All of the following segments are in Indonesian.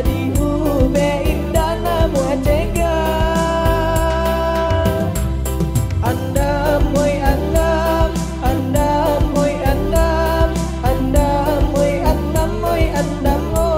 diube indah namu tega andam moy andam andam moy andam andam moy andam moy andam moy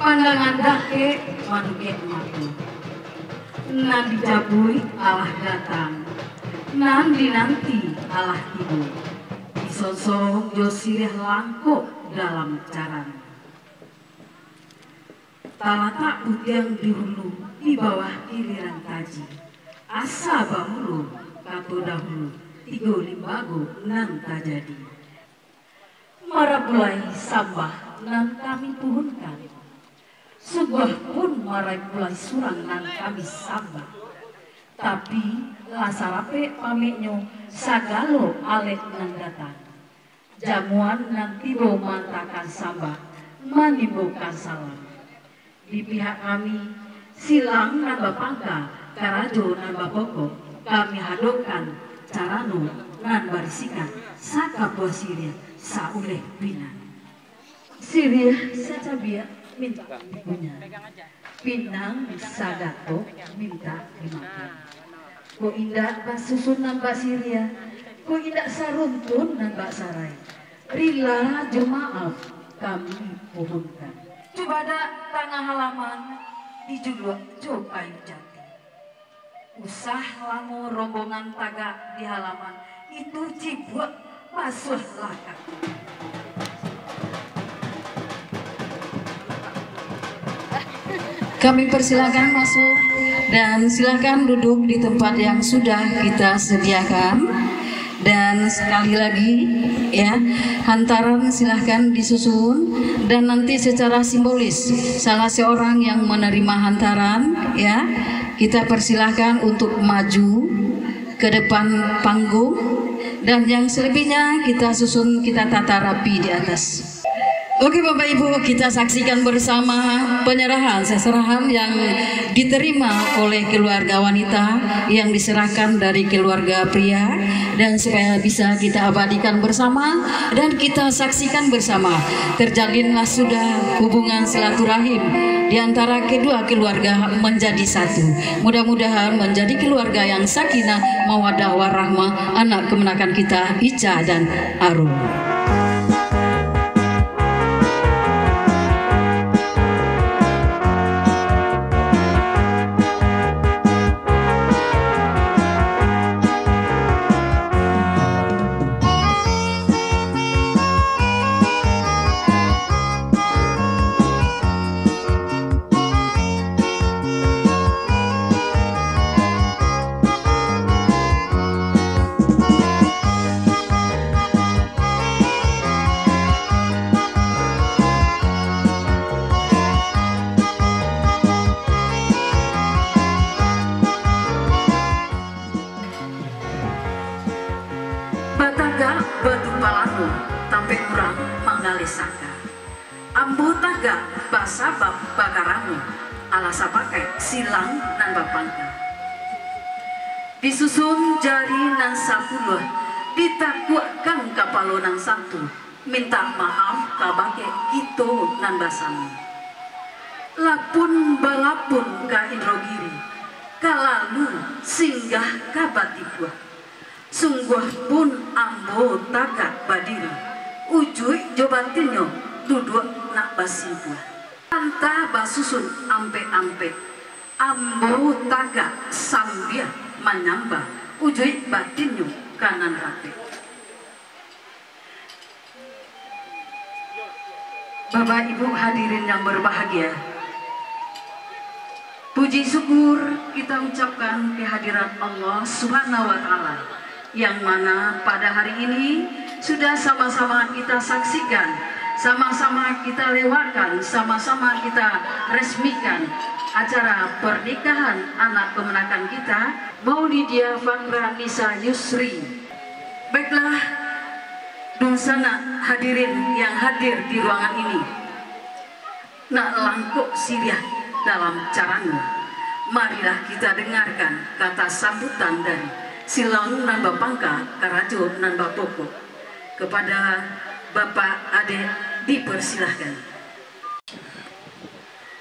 Pandangan dake manuke mati nan dijabui Allah datang nan dinanti Allah tibu disosong jo sirih langkuk dalam caran talata utiang di hulu di bawah iliran taji asa bahulu kato dahulu tigo limbago nan tajadi marabulai sambah nan kami puhunkan sebuah pun marai mulai surang nan kami sambah tapi lasarape pameknyo sagalo alek nan datang jamuan nan tibo mantakan sambah manimbokan salam di pihak kami silang nambah pangka karajo nambah pokok kami hadokan carano nan barisikan saka buah siria sauleh binan siria sacabia minta punya pinang sagato minta dimakan ko indah basusun nambah siria ko indah saruntun nambah sarai rila jemaaf kami pohonkan coba ada tengah halaman di Juluk Jo Kayu Jati. Usah lamo rombongan tagak di halaman itu cibuat basuh lakak. Kami persilakan masuk dan silakan duduk di tempat yang sudah kita sediakan. Dan sekali lagi ya, hantaran silahkan disusun dan nanti secara simbolis salah seorang yang menerima hantaran ya, kita persilahkan untuk maju ke depan panggung dan yang selebihnya kita susun, kita tata rapi di atas. Oke Bapak Ibu, kita saksikan bersama penyerahan seserahan yang diterima oleh keluarga wanita yang diserahkan dari keluarga pria, dan supaya bisa kita abadikan bersama dan kita saksikan bersama, terjalinlah sudah hubungan silaturahim di antara kedua keluarga menjadi satu. Mudah-mudahan menjadi keluarga yang sakinah, mawaddah warahmah, anak kemenakan kita Ica dan Arum. Basabab bakaramu alasa pakai silang nan bapangka disusun jari nan sapuluh ditakuakan kapalo nan satu minta maaf kabake gitu nan basamu lapun balapun ka Indrogiri kalalu singgah kabatibua sungguh pun ambo tagak badiri ujui jobatinyo duduk nak basibua anta basusun ampe-ampe ambo tagak sambia menyamba ujui batinyo kanan rapi. Bapak Ibu hadirin yang berbahagia, puji syukur kita ucapkan kehadiran Allah Subhanahu wa Ta'ala, yang mana pada hari ini sudah sama-sama kita saksikan, sama-sama kita lewatkan, sama-sama kita resmikan acara pernikahan anak kemenakan kita, Maulidia Fakra Nisa Yusri. Baiklah, dungsana hadirin yang hadir di ruangan ini, nak langkuk siriah dalam caranya, marilah kita dengarkan kata sambutan dari Silang nan Bapangka Karajo nan Bapoko. Kepada Bapak Ade dipersilahkan.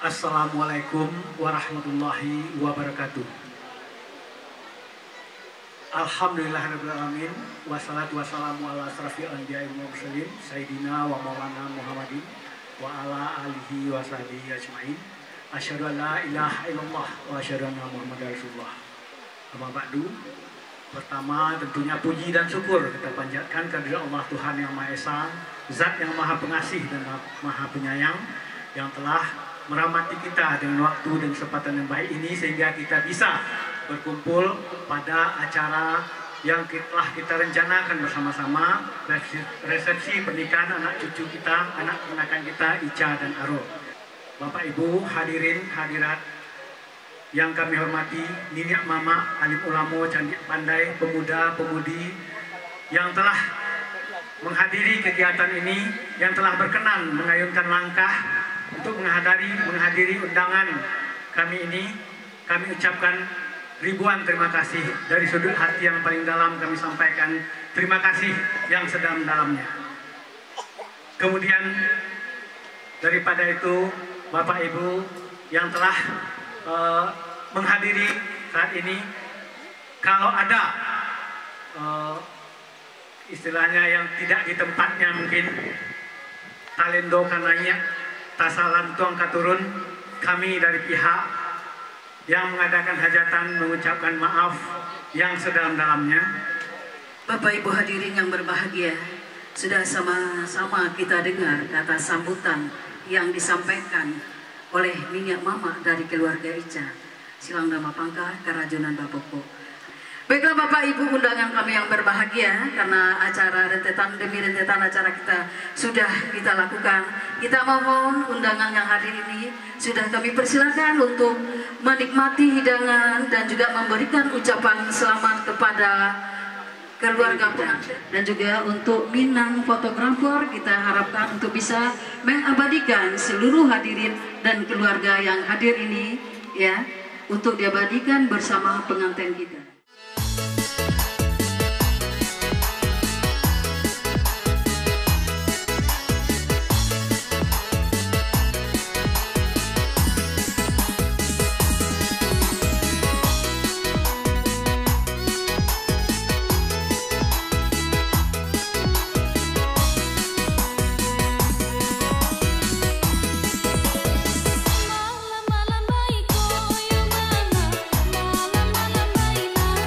Assalamualaikum warahmatullahi wabarakatuh. Alhamdulillahirrahmanirrahim. Wassalatu wassalamu ala asrafil anbiya'i wal mursalin Sayyidina wa maulana Muhammadin wa ala alihi wa sahbihi ajma'in. Asyhadu an la ilaha illallah wa asyhadu anna Muhammadar Rasulullah. Amma ba'du. Pertama tentunya puji dan syukur kita panjatkan kepada Allah Tuhan Yang Maha Esa, Zat yang Maha Pengasih dan Maha Penyayang, yang telah merahmati kita dengan waktu dan kesempatan yang baik ini sehingga kita bisa berkumpul pada acara yang telah kita rencanakan bersama-sama, resepsi pernikahan anak cucu kita, anak kemenakan kita Ica dan Aro. Bapak Ibu hadirin hadirat yang kami hormati, Niniak Mama, alim ulama, candik pandai, pemuda-pemudi yang telah menghadiri kegiatan ini, yang telah berkenan mengayunkan langkah untuk menghadiri undangan kami ini, kami ucapkan ribuan terima kasih dari sudut hati yang paling dalam. Kami sampaikan terima kasih yang sedalam-dalamnya. Kemudian daripada itu, Bapak Ibu yang telah menghadiri saat ini, kalau ada istilahnya yang tidak di tempatnya, mungkin talendo kananya tasalan tuang katurun, kami dari pihak yang mengadakan hajatan mengucapkan maaf yang sedalam-dalamnya. Bapak Ibu hadirin yang berbahagia, sudah sama-sama kita dengar kata sambutan yang disampaikan oleh Minyak Mama dari keluarga Ica, Silang Dama Pangkah, Karajunan Bapoko. Baiklah Bapak Ibu undangan kami yang berbahagia, karena acara rentetan demi rentetan acara kita sudah kita lakukan. Kita mohon undangan yang hadir ini sudah kami persilakan untuk menikmati hidangan dan juga memberikan ucapan selamat kepada keluarga pengantin. Dan juga untuk Minang fotografer kita harapkan untuk bisa mengabadikan seluruh hadirin dan keluarga yang hadir ini, ya, untuk diabadikan bersama pengantin kita. Malam-malam baik, oh ya mana, malam-malam baiklah.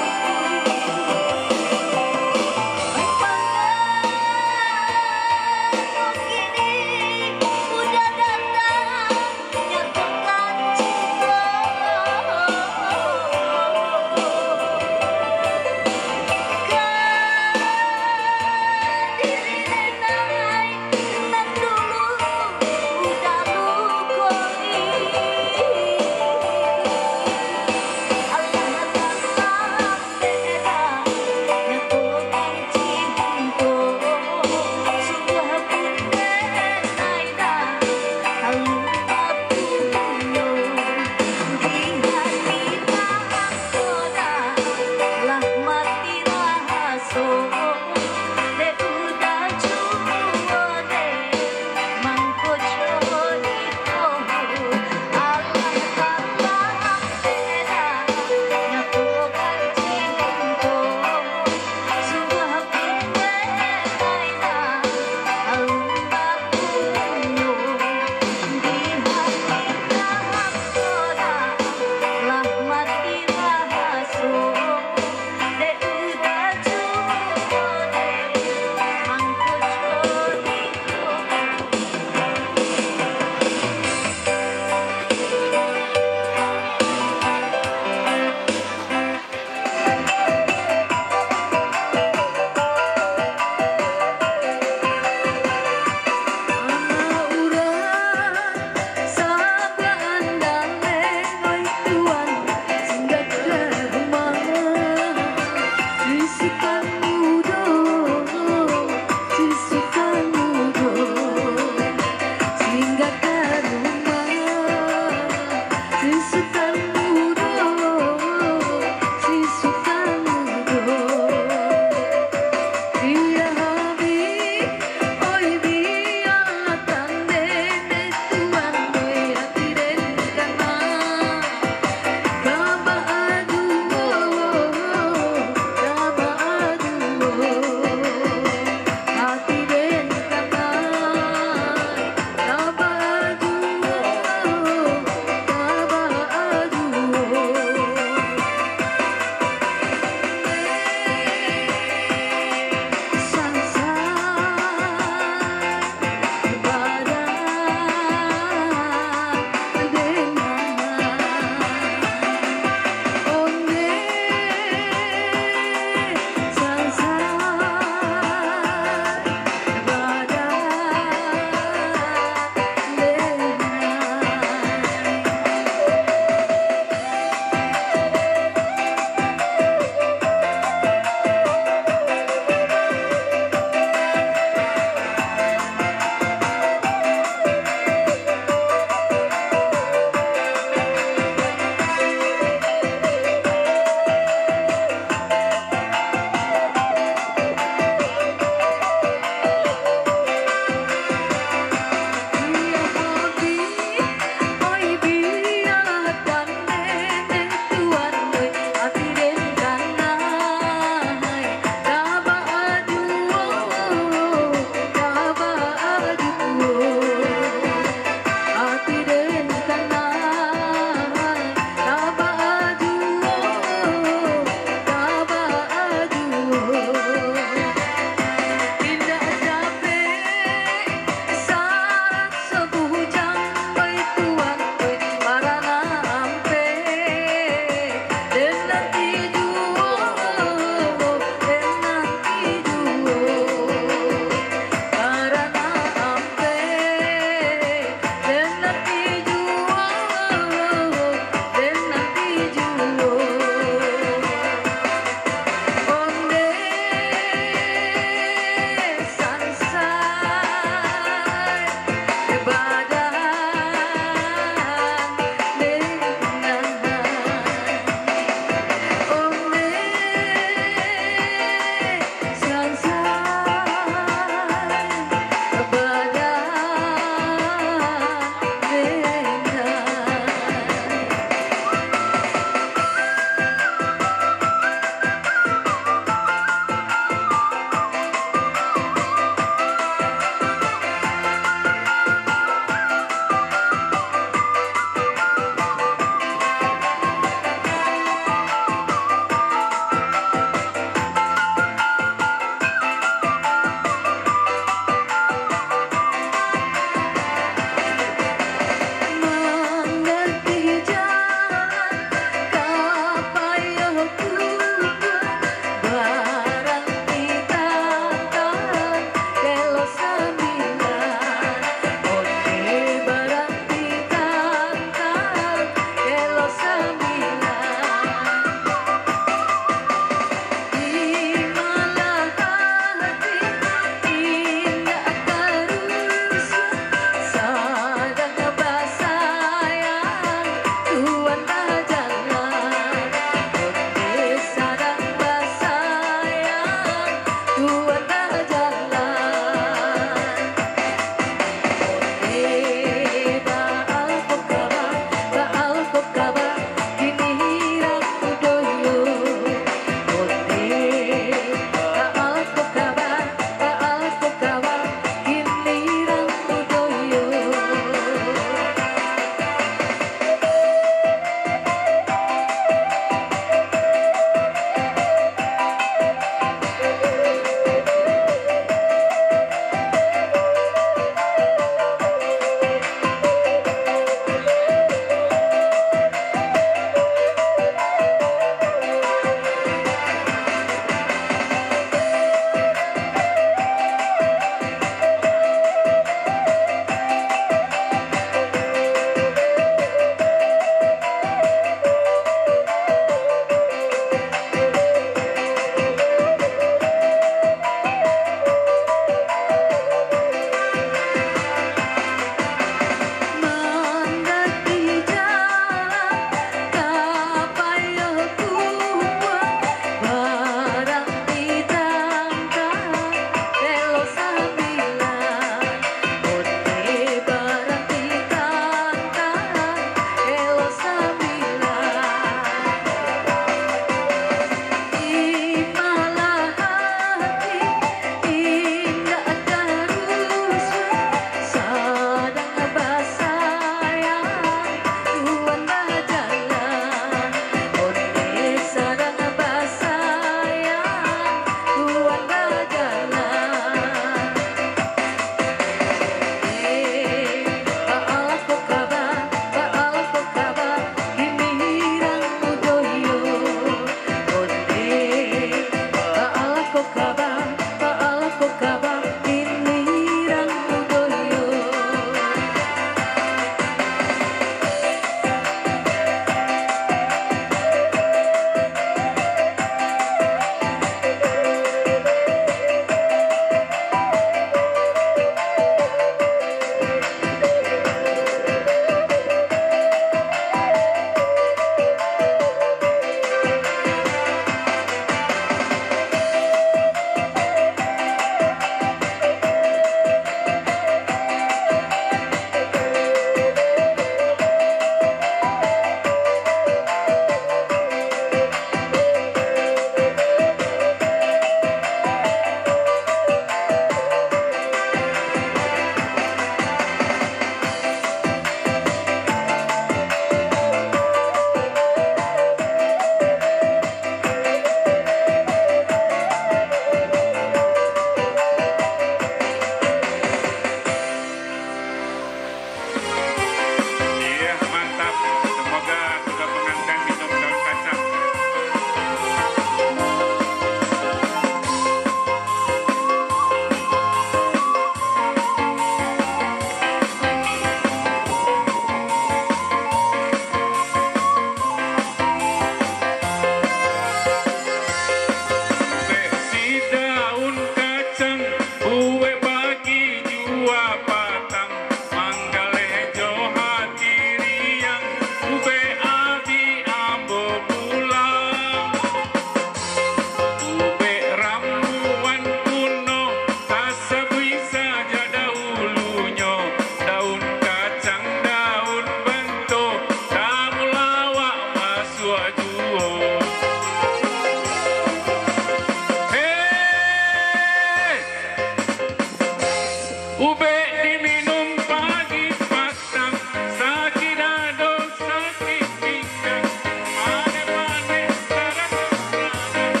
ube diminum pagi petang, sakidado sakit pinggang, mane-mane sarang-sarang,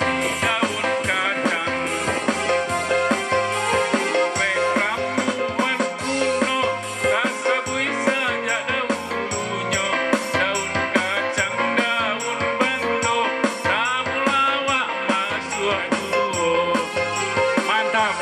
di daun kacang. Ube ramuan kuno, kasabui saja dahulunya, daun kacang, daun bento, samulawa masuk duo. Mantap.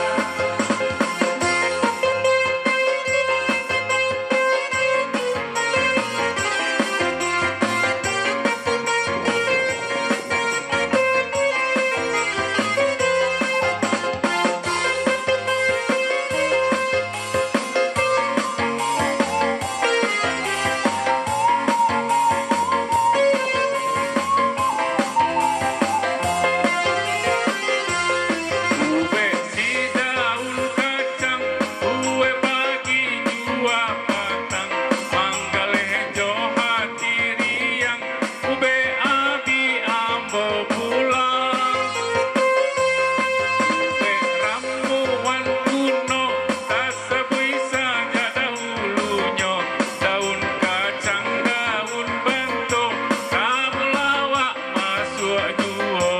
Ube si daun kacang, ue pagi jua petang, manggal hejo hati riang, ube abi ambo pulang. Ube ramuan kuno, kasabui saja dahulunya, daun kacang, daun bento, samulawa masuk duo.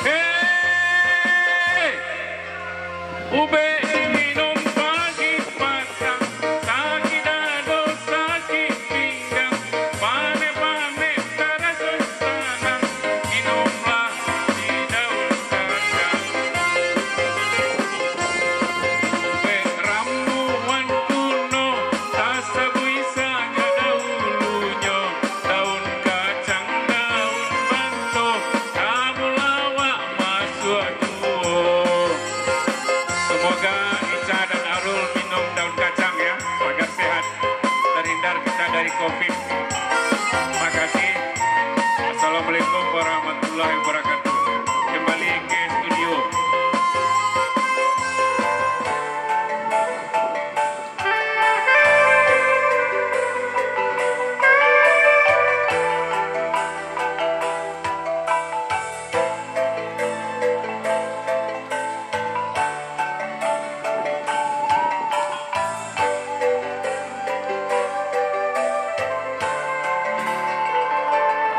Hei, ube diminum pagi petang, sakidado sakit pinggang, mane-mane terasa sanang, minumlah di daun kacang. Ube ramuan kuno, kasabui saja dahulunya, daun kacang, daun bento, samulawa masuk duo. Semoga Ica dan Arul minum daun kacang ya, agar sehat, terhindar kita dari COVID. Makasih. Assalamualaikum warahmatullahi wabarakatuh. Kembali ke studio.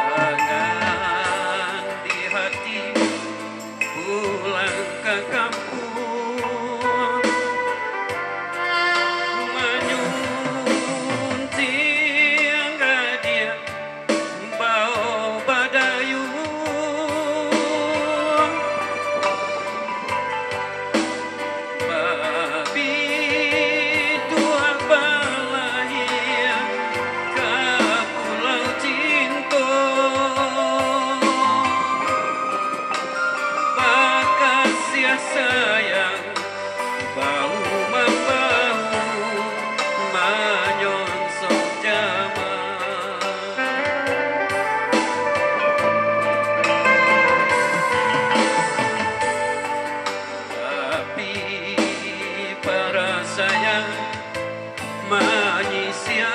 Angan di hati pulang ke kampung, menyunting dia bau badayung, babi dua balahia ke pulau Cinta. Bakasih sayang bau membau menyonsong zaman. Tapi para sayang menyisiakan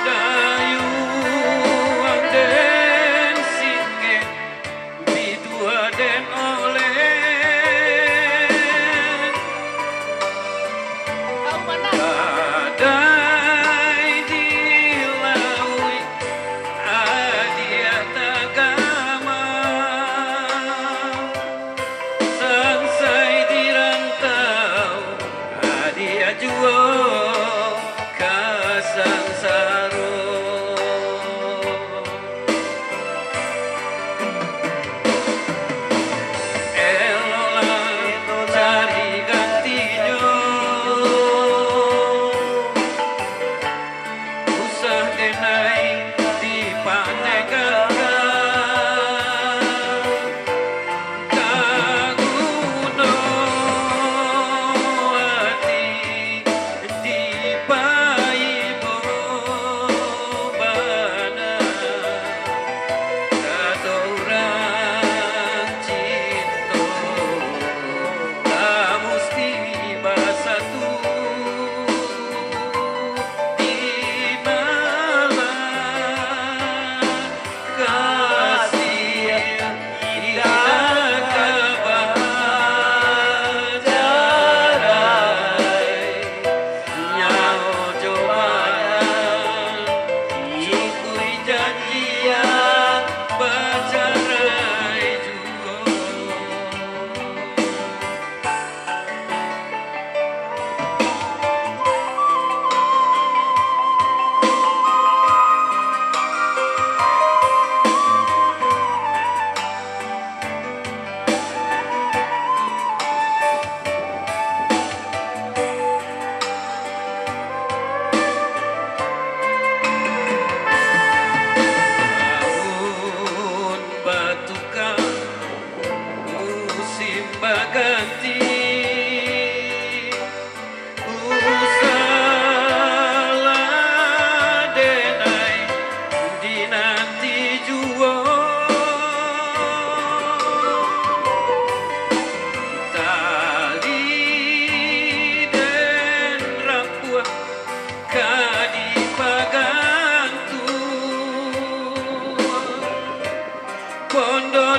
dayuang den singge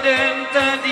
den tadi